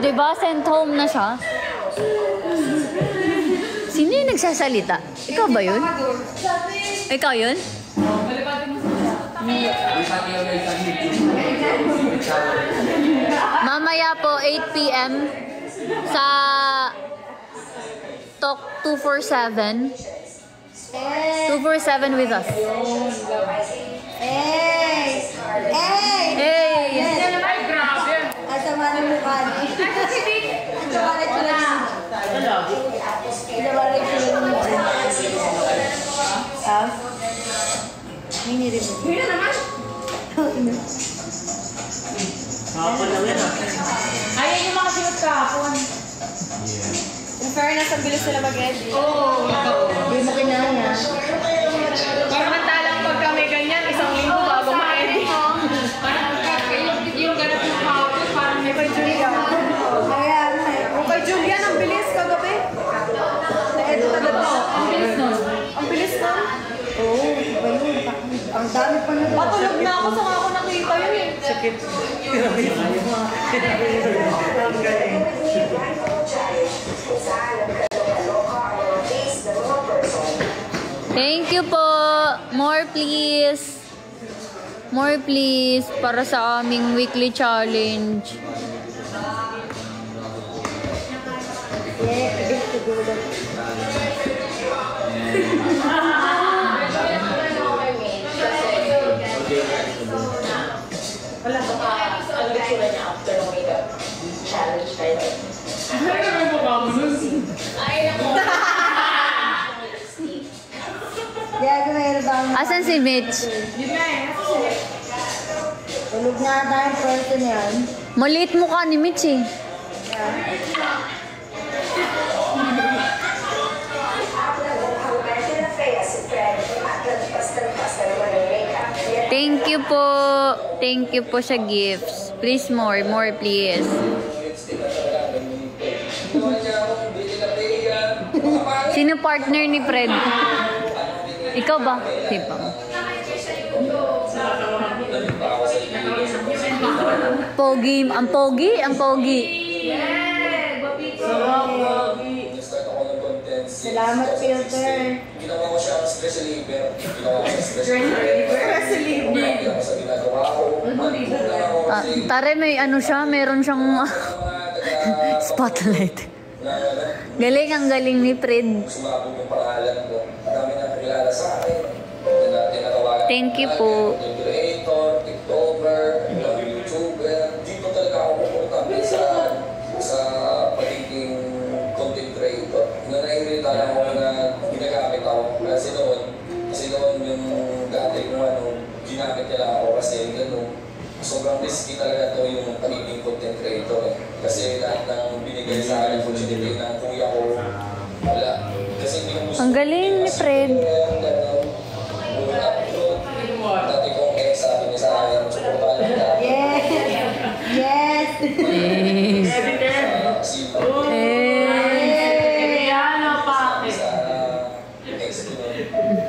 diba? Sent home na siya. Sino yung nagsasalita? Ikaw ba yun? Ikaw yun? Mamaya po, 8 p.m. sa Talk 247. 247 with us. Hey! Hey! Hey! Ay, grabe! At sama ng mukha niya. At sama ng tsura niya. Sama ng tsura niya. Hindi rin mo. Hindi naman! Kapon na yan. Ayaw yung mga sinot kahapon. In fairness, ang bilis nila mag-edit. Oo. Hindi mo kinaya. Samantalang pag kami ganyan, isang linggo bago ma-edit. Parang yung ganap ng kahapon, parang may kay Julia. Ayan. O kay Julia, ang bilis kagabi. Na-edit agad to. Ang bilis nun. Ang bilis nun. Oo, iba yun. Ang dami pa na. Patulog na ako sa ako nakita yun eh. Sakit. Thank you po. More please. More please para sa aming weekly challenge. Yeah, it's good. Wala ba ka? Ang itsura niya after ng makeup challenge kayo. Ay, naman mo ba mo nun? Ay, naku. Yeah, gawin ba? Asan si Mitch? Yun nga eh. Tulog na tayong person yan. Maliit mukha ni Mitch eh. Thank you po. Thank you po sa gifts. Please more please. Sino partner ni Fred? Ikaw ba? Di ba? Pogi, ang pogi, ang pogi. Salamat, Filter. Ginawa ko siya ang stress reliever. Ginawa ko siya stress reliever. Stress reliever. Ako sa ginagawa ko. Tare, may ano siya, meron siyang spotlight. Galing, ang galing ni Fred. Sumabog yung pangalan ko. Marami nang kakilala sa akin. Thank you po. Creator, TikToker, YouTuber. Dito talaga ako pupunta sa pagiging content creator. Nanaimita ako na ginagamit ako. Kasi noon yung dati kung ginamit nila ako kasi sobrang risky talaga ito yung pagiging content creator eh. Kasi lahat ng binigay sa akin opportunity ng kuya ko, wala. Kasi hindi ko gusto. Ang galing ni Fred. Dati kong sabi niya sa akin, supportahan niya. Yes! Yes!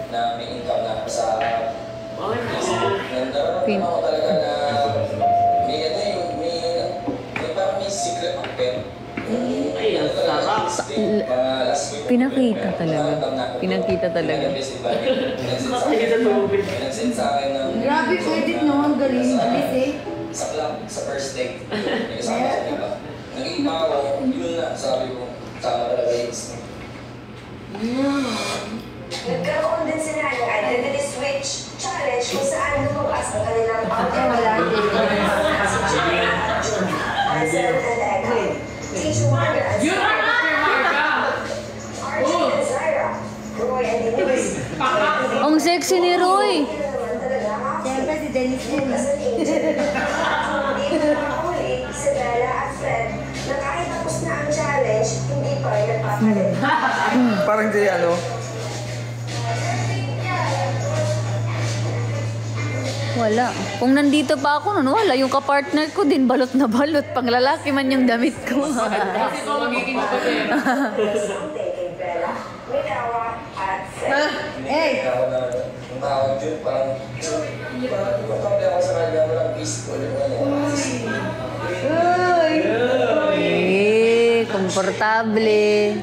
Na may income na sa nandaraman ako talaga na may parang may secret account. Ay, ang sarap. Pinakita talaga. Pinakita talaga. Nag-send sa akin ng Grabe ko edit no, ang galing. Bilis eh. sa club, sa first date. Nag-isama sa iba. Nag-iba ako, yun na, sabi ko, sama talaga yung Nagkaroon din sila ng identity switch challenge kung saan lumabas ang kanilang Wala din. si Julia at Julia as an electric. Si Juana as Yun ang Marga! Archie and Zaira, Roy and Denise. Ang sexy ni Roy. Siyempre si Dennis yun. Hindi nakahuli si Bella at Fred na kahit tapos na ang challenge, hindi pa rin nagpapalit. Parang di Wala. Kung nandito pa ako nun, wala. Yung kapartner ko din, balot na balot. Pang lalaki man yung damit ko. Kasi ito magiging kapatid. Someday kay Bella, Minawa at Fred. Hey! Ang tawag dyan, parang kumakabi ako sa kanya, walang peace ko. Uy! komportable.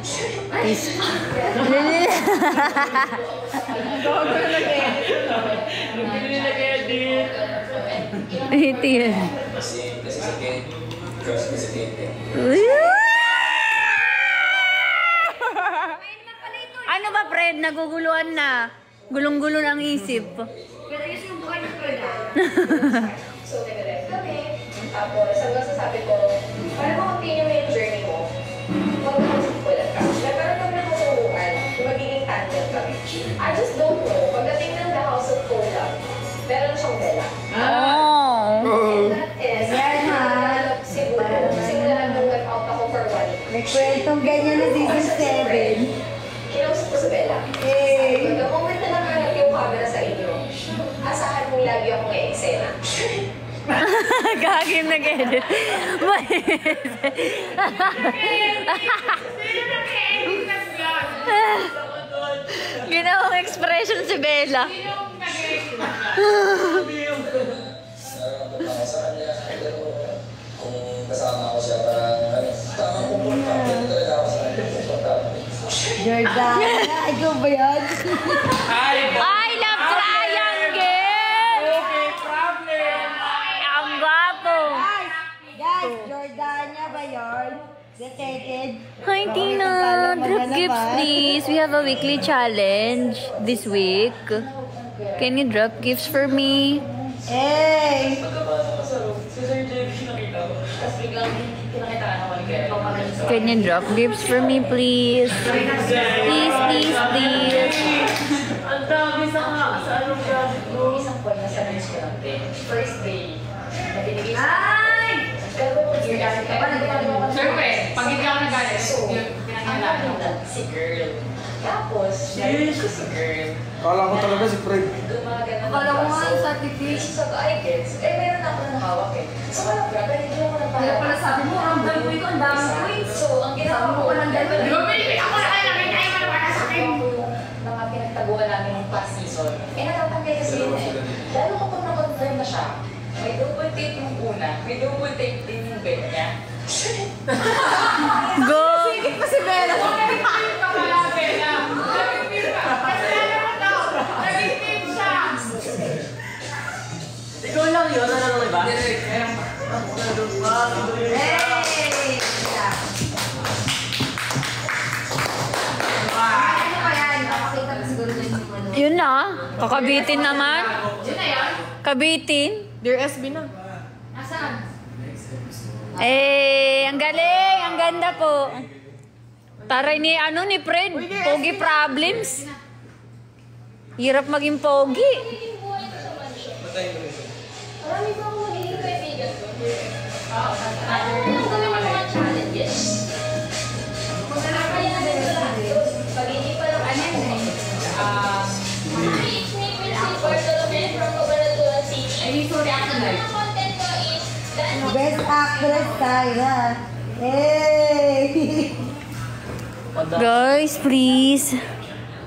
Itil. Kasi si Kate, crush ko si Kate. Ano ba, Fred? Naguguluhan na. Gulong-gulo ang isip. Pero yun yung buhay ng Florida. So, nag-ref kami. Tapos, hanggang sa sabi ko, para ma-continue mo yung journey mo, mag-hospital ka. Nagkaroon kami ng kasuruan, magiging tandem kami. I just don't know, pagdating ng The House of Cola, meron siyang Bella. Oh. And that is, simula nung nag-out ako for 1 week. May kwentong ganyan na season 7. Kinausap ko sa Bella. Hey! The moment na nakaharap yung camera sa inyo, asahan mong lagi akong eksena. Gagim nag-edit. Ginawang expression si Bella. Nararamdaman ako sa kanya, pero kung kasama ko siya, parang tamang komportable talaga ako sa kanya. Komportable. Jordana, ikaw ba yan? I love triangle! Okay, problem! Ang gwapo! Guys, Jordana ba yun? Dated? Hi, Tina! Drop gifts, please. We have a weekly challenge this week. Can you drop gifts for me? Hey! Can you drop gifts for me, please? Please, please, please. Ang dami sa anong gadget ko. Isang point na sa news ko lang din. First day, na binigay sa Ay! Siyempre, pag hindi ako nagalit, So, yun, ang pinangalan ko. nakita si girl. Tapos, narinig ko si girl. Kala ko talaga si Fred. Gumagan ng Akala ko nga braso. sa titis. So, I guess, meron ako ng hawak eh. So, wala pa, hindi ako na Kaya pala sabi mo, ang dami ko, ang dami ko eh. So, ang ginawa Sabi mo, ko, walang dalawa. Di ba, pinipit ako na kayo namin, ay, malapala sa akin. yung mga pinagtaguan namin ng past season. Natatanggal kasi yun eh. Lalo kapag na-confirm na siya, may double tape yung una, may double tape din yung bed niya. Go! Sige pa si Bella. Nag-tip ka pala, Bella. Nag-tip ka. Kasi alam mo daw, nag-tip siya. Ikaw lang yun, ano lang iba? Hey! Ano ba yan? Nakakita ko siguro dyan yung ano. Yun na. Kakabitin naman. Yun na yan. Kabitin. Dear SB na. Nasaan? Eh, ang galing. Ang ganda po. Taray ni, ni Fred. Pogi problems. Hirap maging pogi. Magiging buhay ko sa mansion. Marami pa akong magiging kaibigan ko. Ano lang gawin yung mga challenges? Kakayanin ko lahat yun. Pag hindi pa lang each week will see Bartolome from Cabanatuan City. Ay, sorry, ako na. Ang content ko is dance. Best actress Tyra. Hey! Guys, please.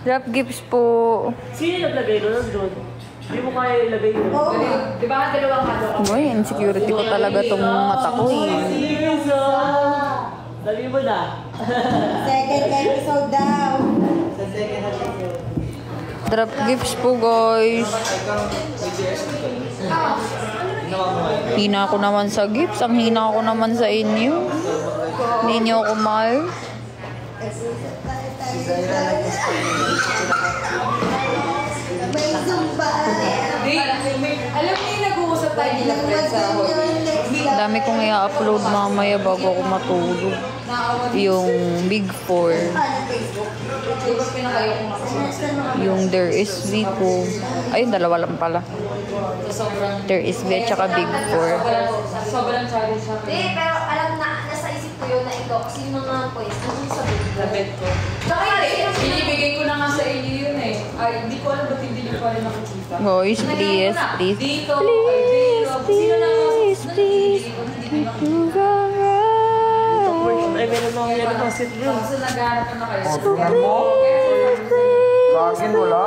Drop gifts po. Sino naglagay doon? Hindi mo kaya ilagay yun. Oo. Di ba, dalawang halo? Boy, insecurity ko talaga tong mata ko eh. Serious ah! Dali mo na. Second episode daw. Sa second episode. Drop gifts po, guys. Hina ako naman sa gifts. Ang hina ako naman sa inyo. Hindi niyo ako mahal. May zumba. Alam niyo yung nag-uusap tayo nila, Fred, sa Dami kong i-upload mamaya bago ako matulog. Yung Big 4. Di ba pinakayo kung nakasunod? Yung There Is V ko. Ayun, dalawa lang pala. So, sobrang... There Is V at saka Big 4. Sobrang challenge siya. Hindi, pero alam na, nasa isip ko yun na ito. Kasi yung mga points, nandun sa bed. Sa bed ko. Saka binibigay ko na nga sa inyo yun eh. Ay, hindi ko alam ba't hindi niyo pa rin nakikita. Guys, please, please. Dito, ay dito. Sino na ako? Please, Ay, meron na ako yan ang basit bro. Kaso naghanap na kayo. Sa akin wala.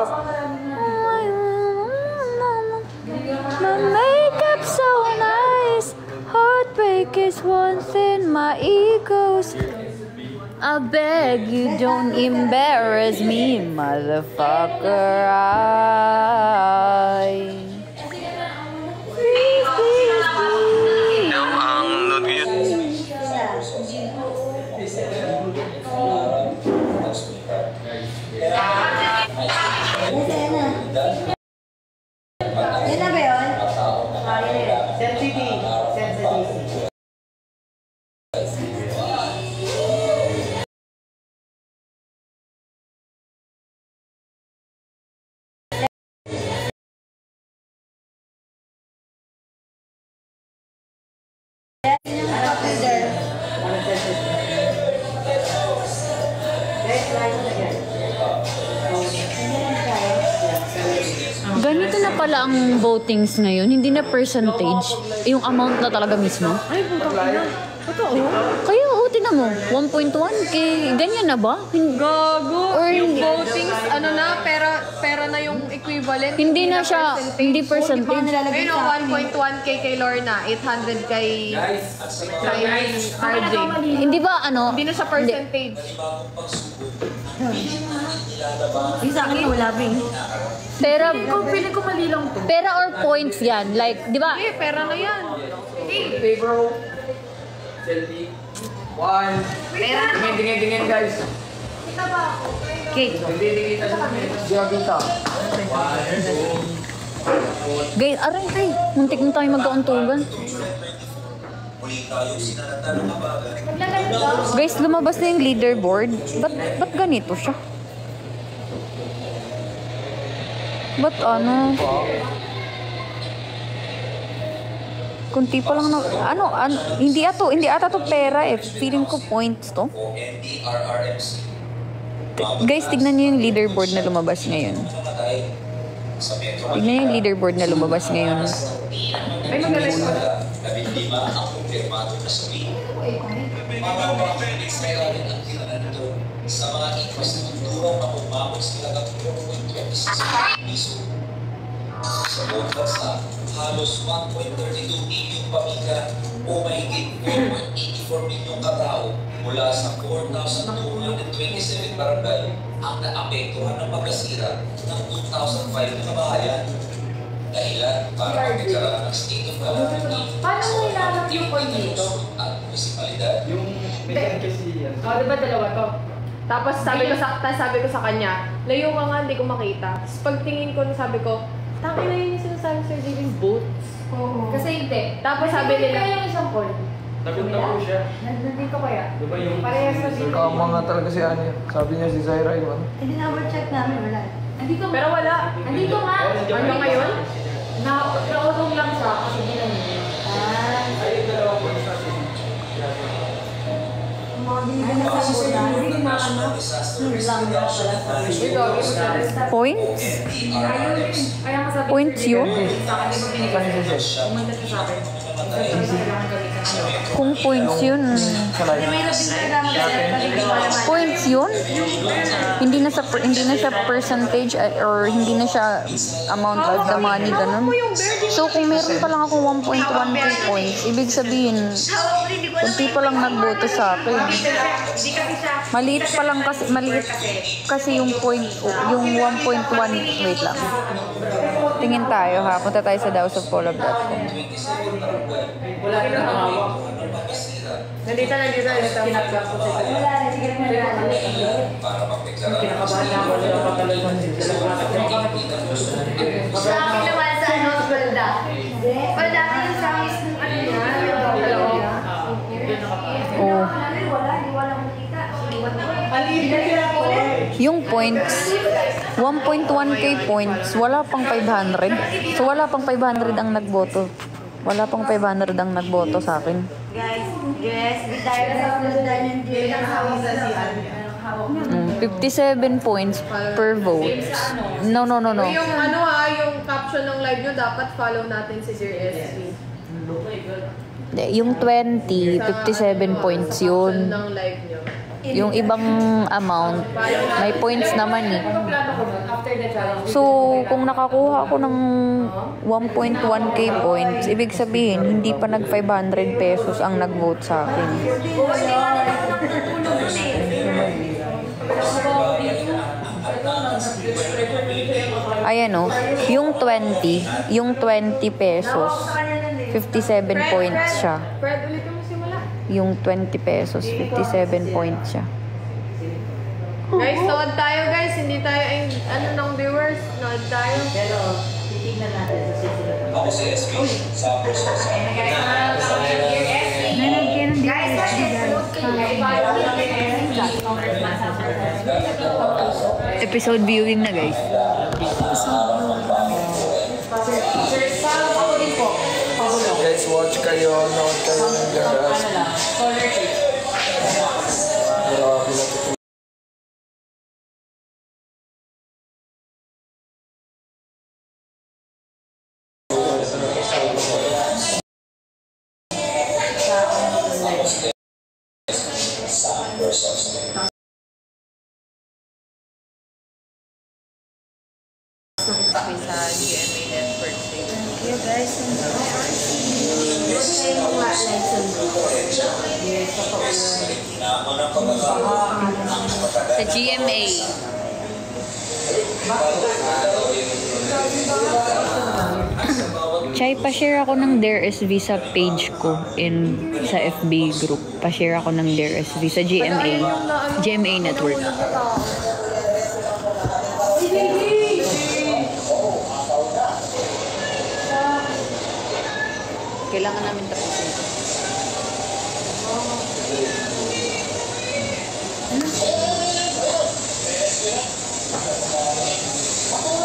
My makeup so nice. Heartbreak is one thing. My ego's I beg you don't embarrass me, motherfucker. Yan na ba yun? Sensitive. Ganito na pala ang votings ngayon, hindi na percentage, yung amount na talaga mismo. Ay, puto na. Totoo. Kaya tinan mo, 1.1k, ganyan na ba? Gago. Or Yung hindi. votings, ano na, pera na yung equivalent. Hindi na siya, hindi percentage. Ayun o, 1.1k kay Lorna, 800 kay RJ. Hindi ba ano? Hindi na siya percentage. Yung sa akin, wala ba Pera, Feeling ko mali lang to. pera or points yan. Like, di ba? Eh, pera na yan. Okay, bro. Selfie. One. Tingin, guys. Cake. Hindi kita. Guys, aray tay, muntik na tayo magkauntugan. Guys, lumabas na yung leaderboard. Ba't ganito siya? Ba't ano? Kunti pa lang na, hindi ata to pera eh. Feeling ko points to. Guys, tignan niyo yung leaderboard na lumabas ngayon. Tignan niyo yung leaderboard na lumabas ngayon. Ay, magaling. Sa mga infrastrukturang mapumabot sila ng 4.26 piso. Sa buong bansa, halos 1.32 milyong pamilya o mahigit 4.84 milyong katao mula sa 4,227 barangay ang naapektuhan ng pagkasira ng 2,005 na kabahayan. Dahilan para magkaroon ng state of calamity. Paano mo ilalap yung point dito? At munisipalidad. Yung may kasi yan. Oh, diba dalawa to? Tapos sabi ko sa kanya, layo ka nga, hindi ko makita. Tapos pagtingin ko, sabi ko, tangin na yun yung sinasabi Sir Jillian, boots. Kasi hindi. Tapos sabi nila, yung isang call. Nagunta po siya. Nandito kaya? Diba yung... Parehas na dito. Kama nga talaga si Anya. Sabi niya si Zaira yun. Hindi na-check namin, wala. Nandito pero wala. Nandito nga. Ano ngayon? Nakulong lang siya kasi di lang yun. Ay, dalawa po sa Mga binigyan na sa Sir Jillian, mga anak. Lang na pala. Points? Kaya masabi Points yun? Kung points yun, May labing programa kasi points yun? Hindi na siya percentage or hindi na siya amount of the money, ganun. So, kung meron pa lang akong 1.1k points, ibig sabihin, kunti pa lang nagboto sa akin. Maliit kasi yung point, yung 1.1, wait lang. Tingin tayo ha, punta tayo sa dawsofcolab.com. Nandito. Kinakabahan na ako. Sa akin naman sa ano, balda. Balda ka yung sa akin ng ano niya. Oh. Wala makita. Yung points, 1.1k points, wala pang 500. So, wala pang 500 ang nagboto. Wala pang 500 ang nagboto sa akin. Guys, di tayo sa balda ng Jillian. 57 points per vote. No. Yung yung caption ng live nyo, dapat follow natin si Dear SB. Yung 20, 57 points yun. Ng live nyo. Yung ibang amount, may points naman eh. After the challenge. So, kung nakakuha ako ng 1.1k points, ibig sabihin, hindi pa nag 500 pesos ang nag-vote sa akin. Ayan o, yung 20 pesos, 57 points siya. Fred, ulit mo simula. Yung 20 pesos, 57 points siya. Guys, nood tayo guys. Hindi tayo, ng viewers. Nood tayo. Pero, titignan natin sa susunod. Ako si SB, sa Versosa. Guys, Episode viewing na guys. Guys, watch kayo. Nood kayo ng garas. Grabe na ito. Sa GMA Network. Thank you guys. Sa GMA. Chay, pa-share ako ng Dare SV sa page ko sa FB group. Pa-share ako ng Dare SV sa GMA Network. Kailangan namin tapusin ito.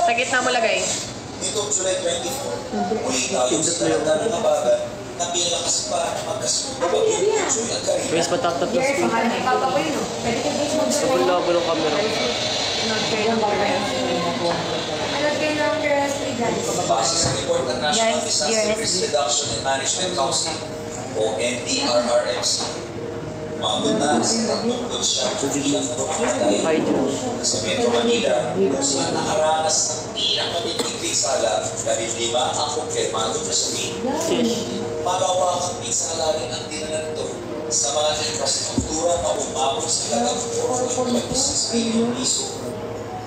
Sa gitna mo lagay. Nitong July 24, muli tayong sa landa ng Abagan na pinalakas pa magkasunod na bagyo July at Karina. Guys, patatap na screen. Gusto ko labo ng camera. Base sa report ng National Disaster Risk Reduction and Management Council o NDRRMC, umabot na sa 39 na namatay sa Metro Manila kung saan nakaranas ng pinakamatinding pinsala, 15 ang kumpirmado na sabihin. Malawakang pinsala rin ang dinala nito sa mga infrastruktura na umabot sa lagang 4.26 billion piso.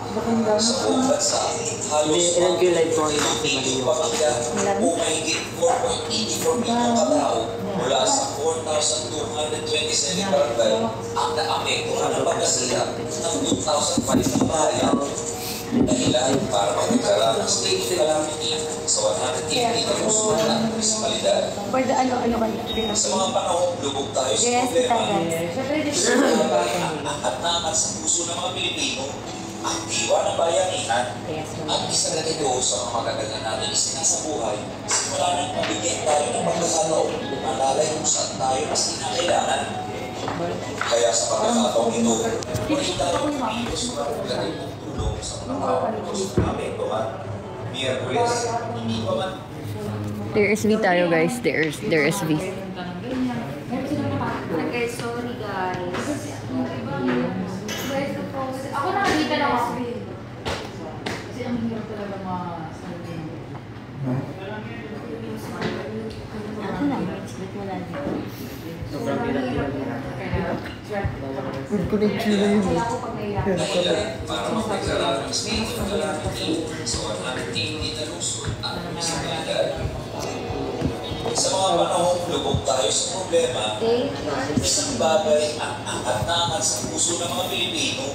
Sa buong bansa, halos 1.5 pamilya o mahigit 4.84 milyong katao mula sa 4,227 barangay ang naapektuhan ng pagkasira ng 2,005 na bayan. Dahilan para magdeklara ng state of calamity sa 180 na lungsod at munisipalidad. Sa mga panahon, lubog tayo sa problema. At naman sa puso ng mga Pilipino, ang diwa ng bayanihan at isa na ito sa mga magagaling natin isinasabuhay. Simula nang mabigyan tayo ng pagkakataon malalay kung saan tayo mas kinakailangan. Kaya sa pagkakataon ito, muli tayo kumilos para magaling ng tulong sa mga tao sa namin naman. Miyerkules, hindi pa man. Dare SV tayo guys. Dare SV. Okay, sorry guys. Ako nakakita lang ako. Kasi ang hirap talaga masabi. Ano lang, explain mo lang dito. Sobrang hirap. Connection na yun. Para magdeklara ng state of calamity sa 180 na lungsod at munisipalidad. Sa mga panahong lubog tayo sa problema, isang bagay ang angat-angat sa puso ng mga Pilipino,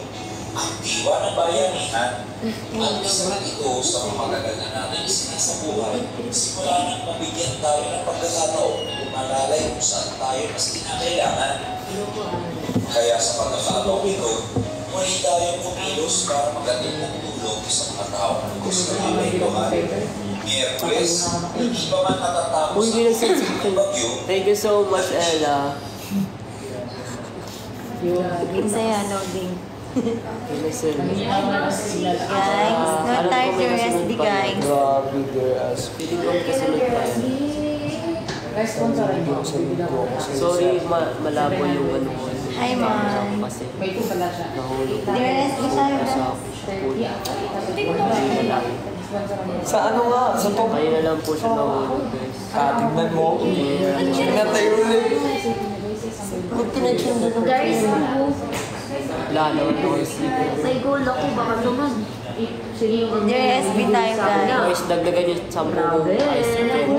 ang diwa ng bayanihan, at isa na ito sa mga magagaling natin isinasabuhay. Simula nang mabigyan tayo ng pagkakataon malalay kung saan tayo mas kinakailangan. Kaya sa pagkakataon ito, muli tayong kumilos para magaling ng tulong sa mga tao ng gusto namin gawin. Miyerkules, hindi pa man natatapos Uy, hindi ang bagyo. Thank you so much, Ella. Saya loading. Guys, Guys, no time to rest the guys. Grabe, Dare SV. Pili ko kasunod pa yan. Sorry, malabo yung ano ko. Hi, Mom. Kasi nahulog ko. The rest the tayo Sa Sa ano nga? Sa top. Kaya na lang po siya nahulog, guys. Tingnan mo. Pinatay ulit. Good connection. Guys, Wala naman ako sleeper. may goal ako, baka naman. JSB tayo guys. Guys, dagdagan nyo 10 ice cream.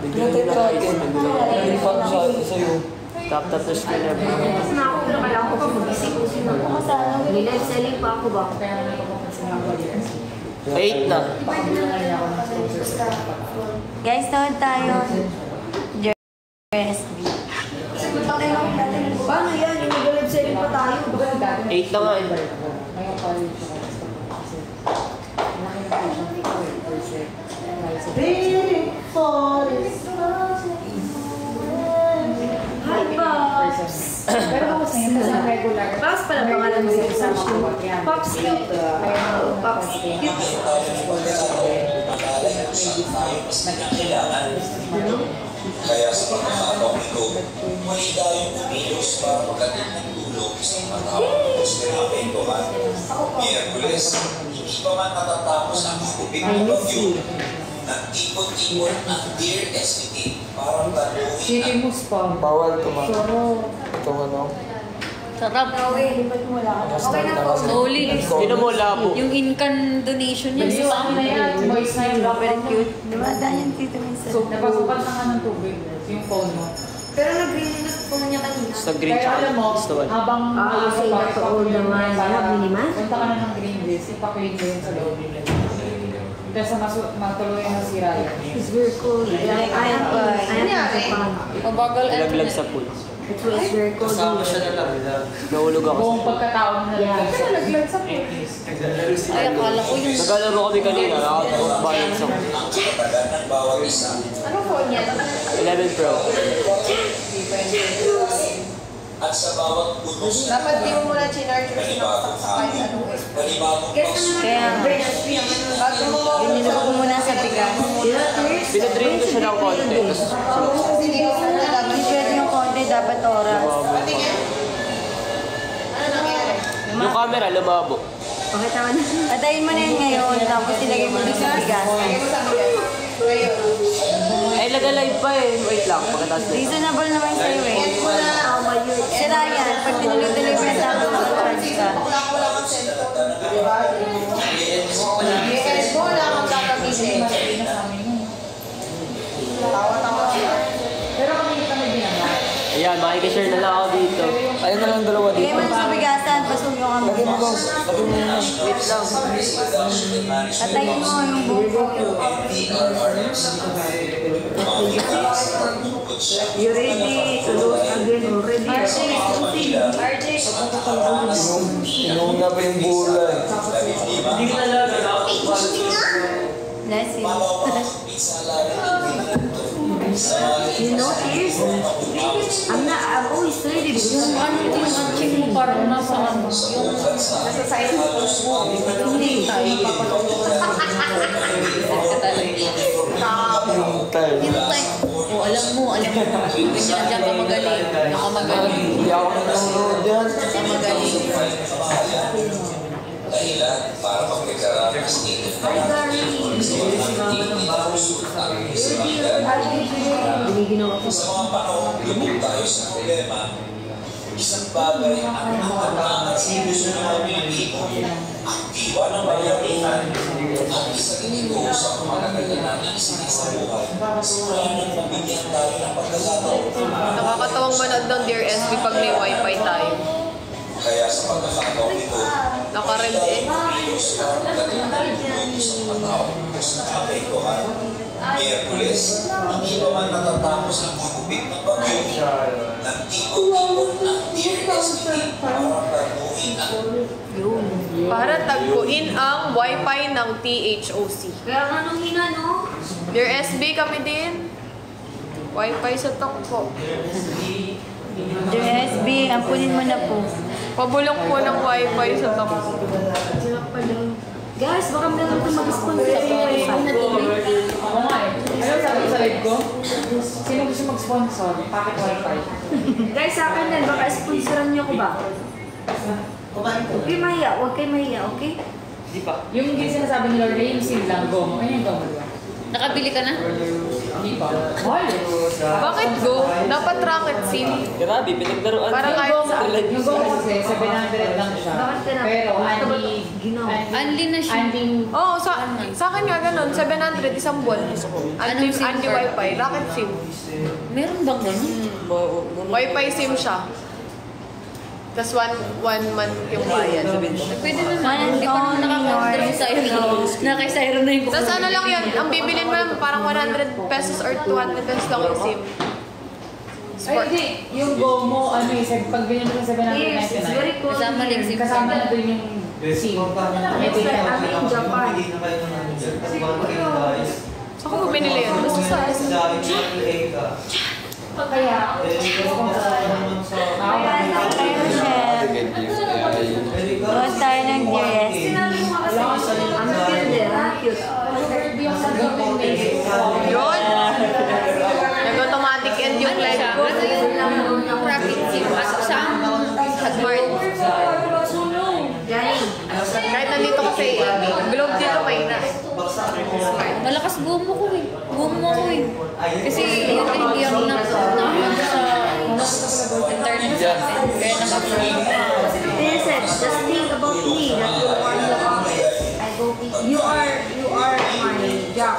Bigyan nyo na ice cream. Hindi pa sa'yo. Top tatlos ko na. Tapos na ako, kailangan ko pa mag-isip. May live selling pa ako ba? 8 na. Guys, tawad tayo. JSB. Paano yan? Yung mag-live selling pa tayo. 8 na nga eh. Hi, Pops! Pero ako sa inyo, sa regular. Pops pala pangalan mo yung search mo. Pops cute. Pops cute. Kaya sa pagkakataong ito, muli tayong kumilos para magkating ng tulong sa mga tao sa naapektuhan. Miyerkules, hindi pa man natatapos ang hukupin ng bagyo. Nag-ipon-ipon ang Dear SBT para taluhin Chicken mousse pa. Bawal tumakas. Itong ano. Sarap. Okay, lipat mo wala ka. Okay na po. Solid. Sino mo labo? Yung in-can donation niya. Yung ano na yan, boys na yung Very cute. Dumada yan dito minsan. So, napasukan na nga ng tubig. Yung phone mo. Pero nag-green na po niya kanina. Basta green Kaya tsaka alam mo, gusto mo. habang okay, natuon naman. Miniman? Punta ka na ng green list, ipa-clean mo yun sa loob. Kasi matuloy na si Ryan. It's very cool. I am Japan. Mabagal Nalaglag sa pool. It was very cool. Kasama siya na lang. Nahulog ako. Buong pagkataon na Yeah. nalaglag sa pool. Ay, akala ko yung... Nagalaro kami kanina. Nakapag-balance ako. tagan ng bawat isa. Ano phone yan? 11 Pro. At sa bawat unos na Dapat di mo muna chinarge or panibagong hapon, panibagong paso. Kaya, binilog ko muna sa bigas. Pinadrain ko siya ng konti. Dapat pwede yung konti, dapat oras. Yung camera, lumabo. Okay, tama na. Patayin mo na yun ngayon, tapos ilagay mo doon sa bigas. Ay, laga-live pa eh. Wait lang, pagkatapos na. Reasonable naman sa'yo eh. Si Ryan, pag tinuloy-tuloy mo yan, dapat mag-charge ka. Pero kami hindi kami binangat. Ayan, makikishare na lang ako dito. Ayun na lang dalawa Bigay dito. mo na sa bigasan, pasok yung Lagyan mo kamay. lang. Lagyan mo lang. Wait lang. Patayin mo yung buko. You ready to lose again already? Inuna pa yung bulay. Bless you. You notice? I'm always ready to Yung ano yung achieve mo parang nasa ano. Yung nasa side mo. hindi tayo papatulungan. Time. Yung like, oh, alam mo, ganyan dyan ka magaling. Nakamagaling. Hindi ako nanonood yan. Magaling. Dahilan para magkakaranas dito ng Giniginawa ko. sa mga panahon lubog tayo sa problema, isang bagay ang nakatangan sa gusto ng mga Pilipino, ang diwa ng bayanihan, ang isa din ito sa mga kailangan sa buhay. Wala nang mabigyan tayo ng pagkakataon. Nakakatawang manood ng Dear SB pag may wifi tayo. Kaya sa pagkakataon ito, Nakarend eh. Diyos na magaling na tulong sa mga tao sa naapektuhan. Miyerkules, hindi pa man natatapos ang hukupit ng bagyo. Nag-tipon-tipon ang Dear SBT para taguhin ang Para tagpuin ang wifi ng THOC. Kaya nga nung hina, no? Dear SB kami din. Wifi sa takpo. JSB, ampunin mo na po. Pabulong po ng wifi sa takpo. Sila pala. Guys, baka meron ito mag-sponsor sa wifi. Ako nga eh. Ano sabi sa live ko? Sino gusto mag-sponsor? Packet wifi. Guys, sa akin din, baka sponsoran niyo ko ba? Huwag kayo mahiya, huwag kayo mahiya, okay? Yung hindi sinasabi ni Lord, yung sin lang, go mo. Ano yung go mo? Nakabili ka na? Bakit go? Dapat rocket sim. Grabe, pinagdaroan Parang siya. kahit sa... Unli na siya. Oo, sa akin nga ganun. 700, isang buwan. Anong SIM Anti card? wifi, rocket sim. Meron bang ganun? Wifi sim siya. Tapos one month yung bayad. Pwede naman. Hindi pa naman nakaka-control sa'yo. Naka-Syro na yung Tapos ano lang yun, ang bibilin mo lang parang 100 pesos or 200 pesos lang yung SIM. Ay, hindi. Yung go mo, ano eh, pag ganyan mo sa 799. Kasama lang SIM. Kasama na doon yung SIM. May data. in Japan. Saan ko binili yun? Basta sa Kaya, Gawa tayo ng dress. Ang cute din, ang cute. yun. Nag-automatic end yung live ko. Ano yun? Traffic SIM. Pasok sa Hotmart. Kahit nandito ko sa Globe dito may na. Malakas gumo ko eh. Gumo ko eh. Kasi yun hindi ako na-upload sa internet sa atin. Kaya naka-upload. Listen, just think about me that you are the office. You are my job.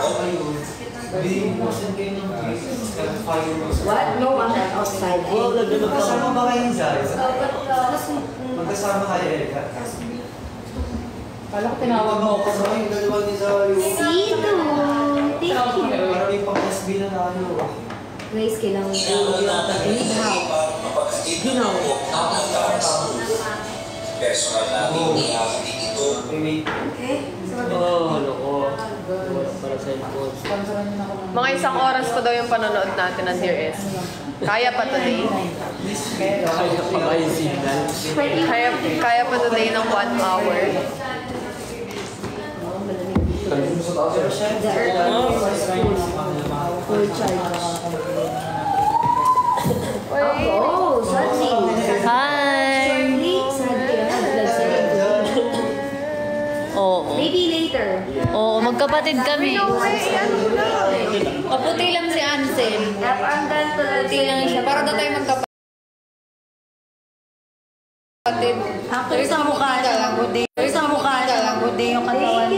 What? No, I'm not outside. Magkasama ba kayo dyan? Magkasama kayo, Erika? kala ko tinawag mo ako. Yung dalawa ni Zari. Sino? Thank you. Para may pang-SB na tayo. Grace, kailangan ko. You need help. You know. Okay? Halo ko. Para sa cellphone. Mga isang oras pa daw yung panonood natin ng Dear S. Kaya pa today. Kaya pa ba yung signal? Kaya pa today ng 1 hour. The aircon is full charge. Oh, sadly. Hi! Sadly, I have blood cells. Oo. Maybe later. Oo, magkapatid kami. No way, ano na? Kaputi lang si Ansel. Ang ganito lang. Puti lang siya. Para daw tayo magkapatid. Actually, sa mukha siya lang bude. Sa mukha siya lang bude yung katawan.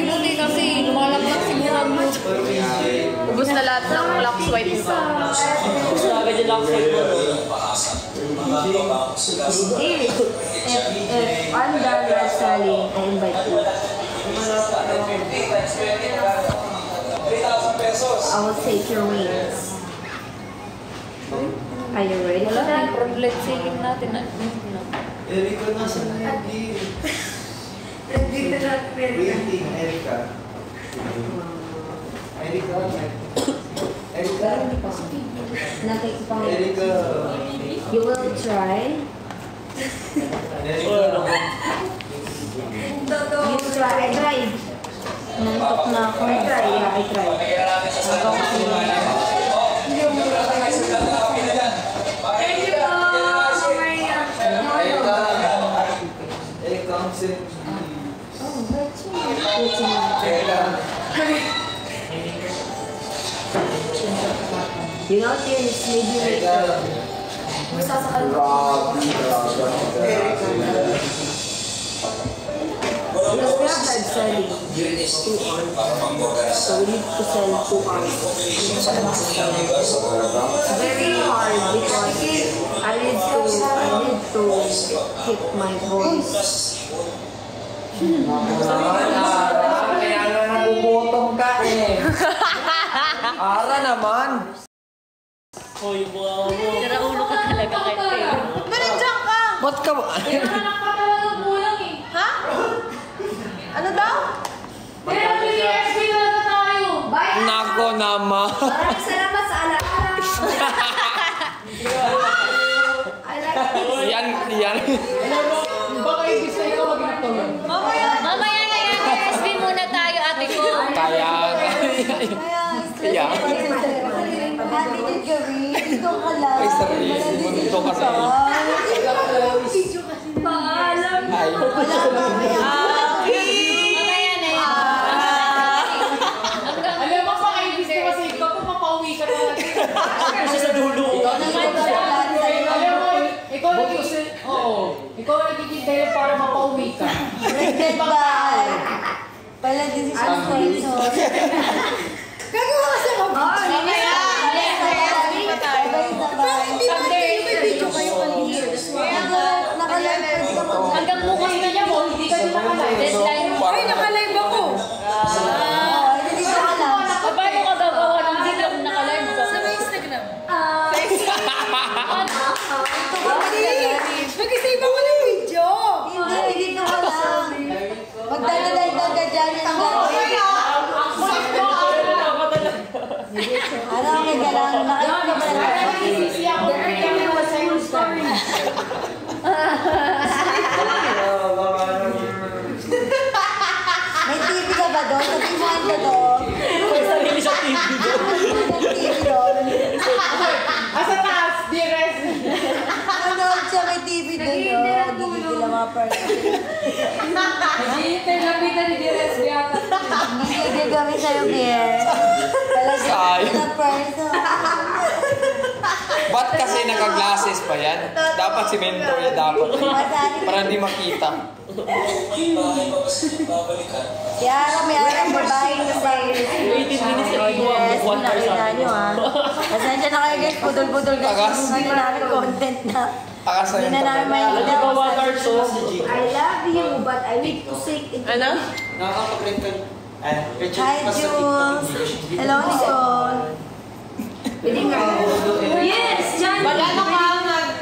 Puti kasi lumalaglag siguro ang mood. Ubus na lahat ng black swipe mo. Gusto agad yung lock side mo. If I'm done with selling, I invite you. I will take your wings. Are you ready for that? Problem selling natin. Erika, nasa nag-i? Dito na, Waiting, Erika. Erika. Erika. Erika. You will try. Erika. You try. I tried. Nantok na ako. I try. Yeah, I tried. Hanggang sino. Erika, ang sin. Oh, that's right. You know, there's maybe later. Because we have hard selling 2 hours. So we need to sell 2 hours. It's very hard because I need to keep my voice. Kaya nga nabubotong ka eh. Ara naman. Hoy, wow. Sira ulo ka talaga kay Teo. Nandiyan ka! Ba't ka ba? Anak ka talaga kulang eh. Ha? Ano daw? Pero PSP na tayo. Bye! Nako naman. Maraming salamat sa alaala. I like this. Yan. Baka ibig sa'yo ka mag-inatulog. Mamaya na yan. SB muna tayo, ate ko. Kaya. Kaya. Happy gawin. Ito ka lang. Ay, sarili. Ito kasi. Paalam. Ay. Mamaya na yan. Alam mo, baka ibig sa'yo kasi ikaw pa mapauwi ka na. Kasi sa dulo. Ikaw ang nagkikintay para mapauwi ka. Pregnant ba? Pala din si sponsor. Gagawa ka sa mga hanggang bukas na niya mo, hindi ka na nakalive. Deadline mo. Ay, nakalive ako. Paano ka gagawa ng hindi ako nakalive ka? Sa Instagram. Nag-save ako ng video. Hindi, dito ka lang. Magdadalagdag ka dyan yung gagawin. Ano ang nagalang? Nakalive ka ba lang? May TV ka ba doon? Sabihin mo ang doon. May sarili sa TV doon. May TV doon. Asa taas, DRS. Nanonood siya, may TV doon. Gigigil ang mga person. Hihintay lapitan ni DRS yata. Gigigil kami sa'yo, Bier. Talaga na person. Ba't kasi naka-glasses pa yan? Dapat si mentor yan dapat. Para hindi makita. Si Ara, may arang babae kasi. 18 minutes na Yes, nakita nyo ha. Pasensya na kayo guys, pudol-pudol guys. Hindi na namin content na. Akasa Hindi yung na namin may Alam ina. ko 1 hour so. I love you, but I need to say it. Ano? Nakaka-print ka. Hi, Jules. Hello, Nicole. Yes, Jan. Wala na ka.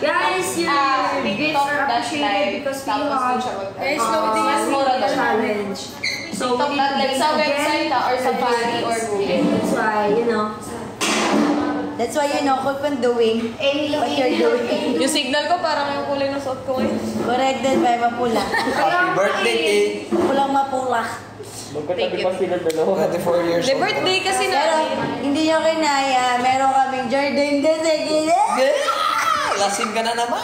Guys, your grades are appreciated because we have Guys, loading is more the challenge. So we need to Like gain sa again. website or sa Pari or Google. That's why, you know. That's why you know keep on doing what you're doing. Yung signal ko parang yung kulay ng suot ko ngayon. Corrected by mapula. Happy birthday, Kate. Pulang mapula. Magkatabi pa sila dalawa. 24 years The old. birthday kasi Pero na. hindi nyo kinaya. Meron kaming Jordan kasi gila. Lasing ka na naman.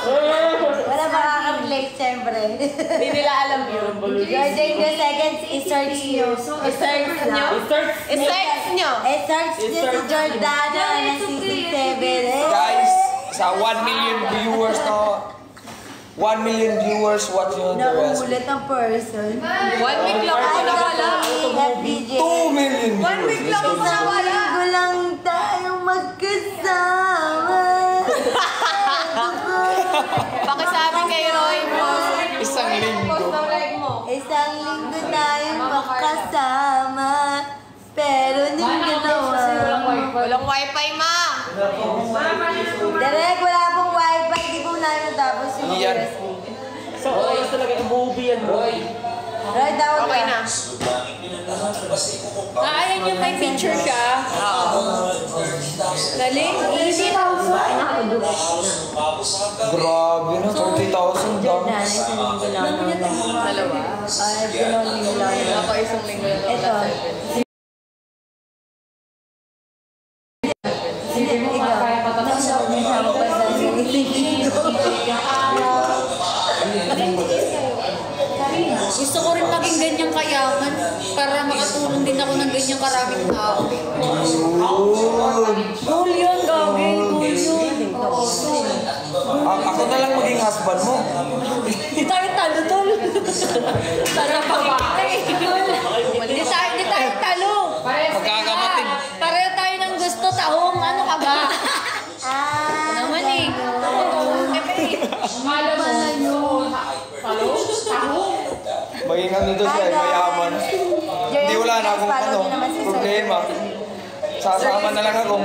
Wala makaka-relate siyempre. Hindi nila alam yun. Jordan the seconds i-search nyo. I-search nyo. I-search nyo. I-search nyo si Jordana ng CC7. Guys, sa 1 million viewers na 1 million viewers watching on the rest. Nakulat ang person. 1 week lang ako nawala. FDJ. 2 million viewers. 1 week lang ako nawala. Linggo lang tayong magkasama. Pakisabi kay Roy mo. Isang linggo. Post ng like mo. Isang linggo tayong magkasama. Pero hindi ginawa. Walang wifi, ma. Direk, wala pong wifi. Di po namin natapos yung Iyan. USB. Sa oras talaga yung movie yan, Roy. Roy, daw Okay ka. na. Ayan yung may picture siya. Galing. Easy. Grabe na, 30,000 Jordan, down. isang linggo lang. Dalawa. Ay, dalawang linggo lang. Ako isang linggo lang. Ito. Hindi, ikaw. Nasama pa sa Gusto ko rin maging ganyang kayaman para makatulong din ako ng ganyang karaming tao. Goal yun, gagi. Goal yun. Ako na lang maging husband mo. Hindi tayo talo, tol. Sana pakitay. Hindi tayo talo. Magkakamatin. Pareho tayo ng gusto, tahong. Ano ka ba? Naman eh. Malaman na yun. Hello? Tahong? Maging ano doon siya, mayaman. Hindi wala na akong ano, problema. Sasama na lang ako.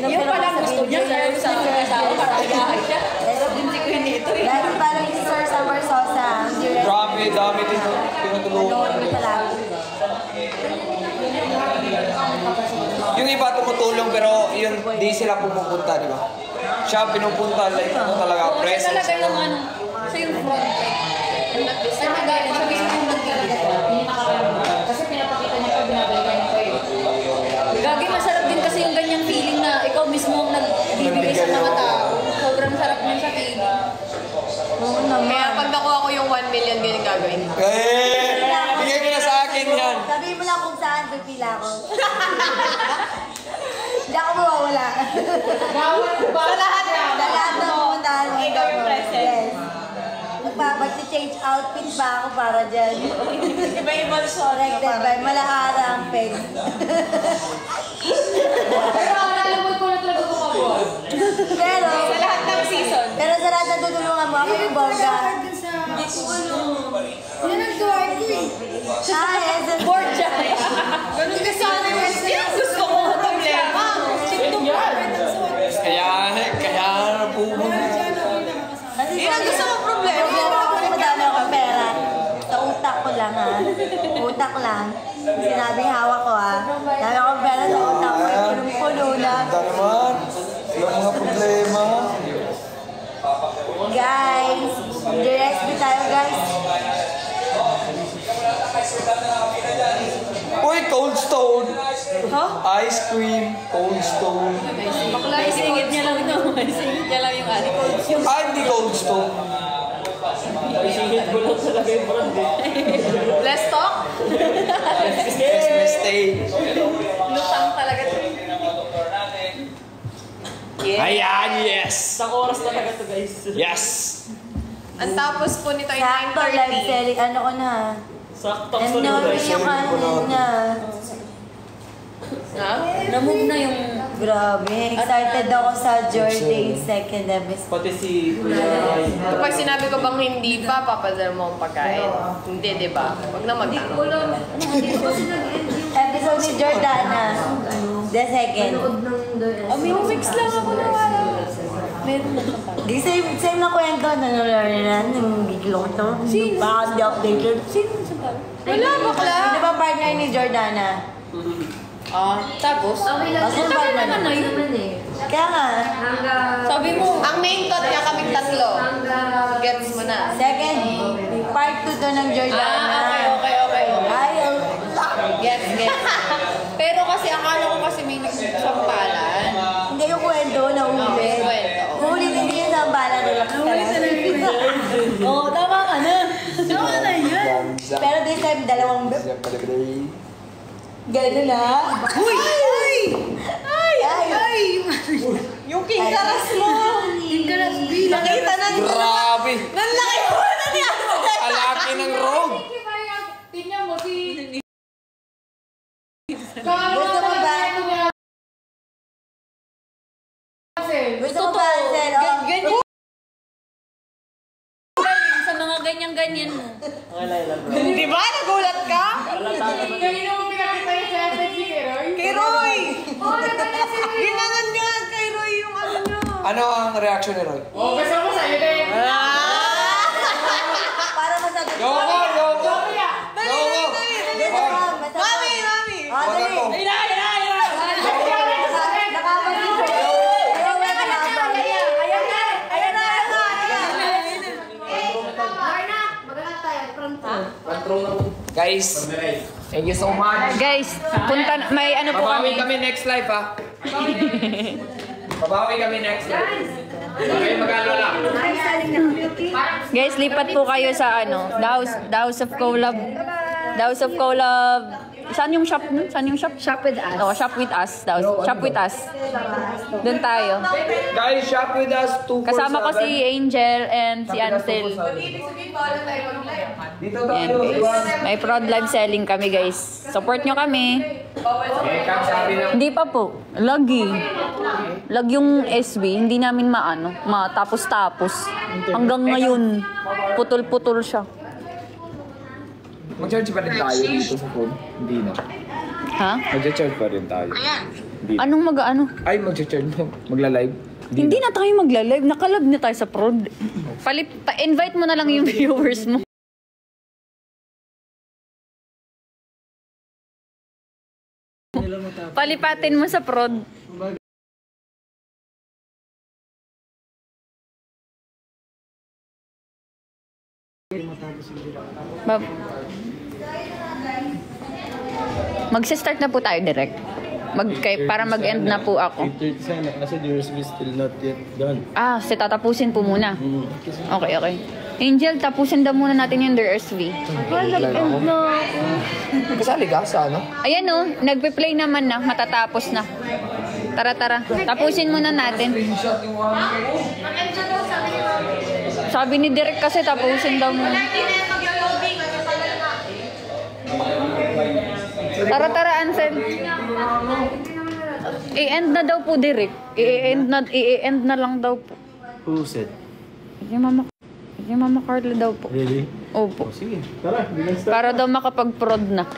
Yung palang gusto niya, kaya sa asawa, karayahan siya. Hindi ko yun ito eh. Dahil parang si Sir Summer Sosa. Grabe, dami din tinutulungan. Yung iba tumutulong pero yun, di sila pumupunta, di ba? Siya pinupunta, like ano talaga, presence. Talaga yung ano, sa yung front page. Sa magaling, sa mismo yung Kasi pinapakita niya pag binabalikan niya kayo. Gagi, masarap din kasi yung ganyang feeling na ikaw mismo ang nagbibigay sa mga tao. Sobrang sarap nun sa feeling. Kaya pag nakuha ko yung 1 million, ganyan gagawin. Bigay ko na sa akin yan. Sabihin mo lang kung saan pipila ko. Hindi ako mawawala. wala. Sa lahat na. Sa lahat ng pumuntahan mo. Ikaw yung present. Yes. Magpapag-change outfit pa ako para dyan. Iba-ibang song. Corrected by Malaharang Peg. Pero alam ko na talaga kumabot. Pero, Sa lahat ng season. pero sa lahat ng tutulungan mo, ako yung bongga. Yan ang door ko eh. Ah, yes. Board siya. Ganun kasi yung gusto ko ang problema. Kaya pumunta. Kasi Yun ang gusto mong problema. Problema ko na madami akong pera. Sa utak ko lang ha. Utak lang. Sinabing hawak ko ha. Dami akong pera sa utak ko. Punong-puno na. Ganda naman. Yung mga problema. Guys, direct tayo guys. Uy, Cold Stone. Huh? Ice cream, Cold Stone. Bakla, isingit niya lang ito. Isingit niya lang yung adik ko. Ah, hindi Cold Stone. Isingit ko lang talaga yung brand eh. Let's talk. Yes, mistake. Lutang talaga ito. Yeah. Ayan, yes. Isang oras talaga to guys. Yes. Ang tapos po nito ay Sakto live 9:30. selling. Ano ko na. Saktong And story no, guys. yung ano na. Ha? Namove na yung... Grabe, excited ako sa Jordan second episode. Pati si Kuya Ray. Kapag sinabi ko bang hindi pa, papadala mo ang pagkain. Hindi, di ba? Huwag na magtanong. Episode ni Jordana. The second. May mix lang ako na wala. Meron na Di same na kwento. Nanonood na nung biglo to. Sino? Bakit di updated? Sino sa tao? Wala, bakla. Di ba partner ni Jordana? Tapos? Kasi partner na yun. Kaya nga. Sabi mo, ang main thought niya kaming tatlo. Gets mo na. Second, part 2 to ng Jordana. Okay. Ayaw. Gets. Pero kasi akala ko kasi may nagsampalan. Hindi yung kwento na ulit. Kwento. Ulit hindi yung sambalan. Relax ka lang. Oo, tama ka na. Tama na yan. Pero this time, dalawang gano'n na. Uy! Ay! Yung king karas mo! Nakita na Grabe. Nanlaki mo na niya! Alaki ng road. Tingnan mo si... Gusto mo ba? Gusto mo ba, Sir? Ganyan. Sa mga ganyan-ganyan mo. Okay lang bro. Di ba? Nagulat ka? Kanina mo pinakita yung sa si Keroy? Kay Roy! Ginanan niya kay Roy yung ano niya. Ano ang reaction ni Roy? Oh, gusto mo sa'yo din. Para masagot Go, go, go, go. Dali! Gusto mo, masagot. Mami! Ah, dali. Go, go. Nakapagin ko. Pero may nakapagin. Ayan na! Guys, thank you so much. Guys, punta, may ano po Babawi kami. kami next live ha. Babawi kami next live. Okay, mag-alala. Guys, lipat po kayo sa ano, the House of Collab. The House of Collab. Saan yung shop nun? Saan yung shop? Shop with us. Oh, shop with us. Shop with us. Doon tayo. Guys, shop with us 247. Kasama ko si Angel and si Ansel. Dito Yan, tayo. guys. May fraud live selling kami, guys. Support nyo kami. Sabi na. Hindi pa po. Lagi. Lag yung SB. Hindi namin matapos-tapos. Hanggang ngayon, putol-putol siya. Mag-charge pa rin tayo dito sa phone? Hindi na. Ha? Mag-charge pa rin tayo. Hindi. Anong mag-ano? Ay, mag-charge mo. Magla-live? Hindi na tayo magla-live. Naka-live na tayo sa prod. Pa-invite mo na lang yung viewers mo. Palipatin mo sa prod. Magsa-start na po tayo direct. Para mag-end na po ako. 8:30 sana kasi the USB still not yet done. Tatapusin po muna. Okay. Angel, tapusin daw muna natin yung DRSV. Nag-end na ako. Kasali ka sa ano? Ayan o, nagpe-play naman na, matatapos na. Tara, tara. Tapusin muna natin. Sabi ni Derek kasi tapusin daw muna. Tara, tara, Ansel. I-end na daw po, Derek. I-end na lang daw po. Who said? Yung Mama Carla daw po. Really? Opo. Sige, tara, bigyan start. Para daw makapag-prod na.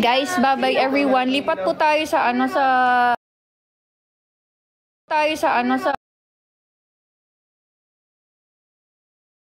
Guys, bye-bye everyone. Lipat po tayo sa